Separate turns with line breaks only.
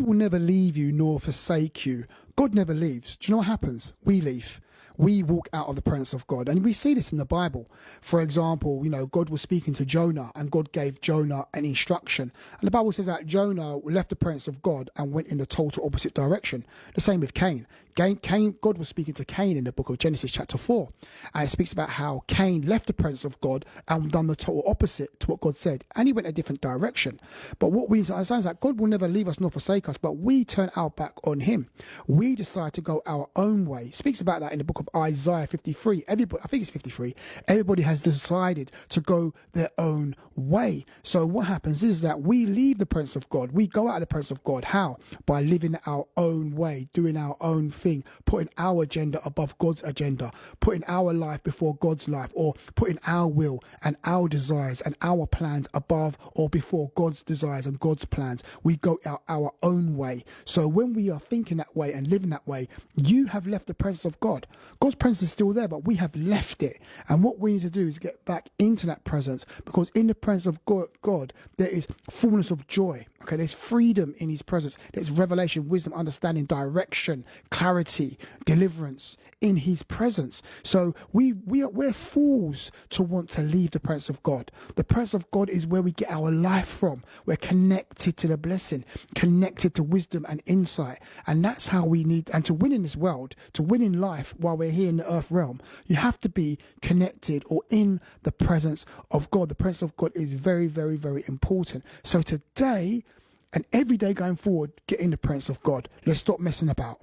will never leave you nor forsake you. God never leaves. Do you know what happens? We leave. We walk out of the presence of God. And we see this in the Bible. For example, God was speaking to Jonah and God gave Jonah an instruction. And the Bible says that Jonah left the presence of God and went in the total opposite direction. The same with Cain. God was speaking to Cain in the book of Genesis chapter 4. And it speaks about how Cain left the presence of God and done the total opposite to what God said. And he went a different direction. But what we understand is that God will never leave us nor forsake us, but we turn our back on him. We decide to go our own way. It speaks about that in the book of Isaiah 53. Everybody, I think it's 53. Everybody has decided to go their own way. So what happens is that we leave the presence of God. We go out of the presence of God. How? By living our own way, doing our own thing, putting our agenda above God's agenda, putting our life before God's life, or putting our will and our desires and our plans above or before God's desires and God's plans. We go out our own way. So when we are thinking that way and living that way, you have left the presence of God. God's presence is still there, but we have left it. And what we need to do is get back into that presence, because in the presence of God, there is fullness of joy. Okay, there's freedom in his presence. There's revelation, wisdom, understanding, direction, clarity, deliverance in his presence. So we're fools to want to leave the presence of God. The presence of God is where we get our life from. We're connected to the blessing, connected to wisdom and insight. And that's how we need, and to win in this world, to win in life while we're here in the earth realm, you have to be connected or in the presence of God. The presence of God is very, very, very important. So today and every day going forward, get in the presence of God. Let's stop messing about.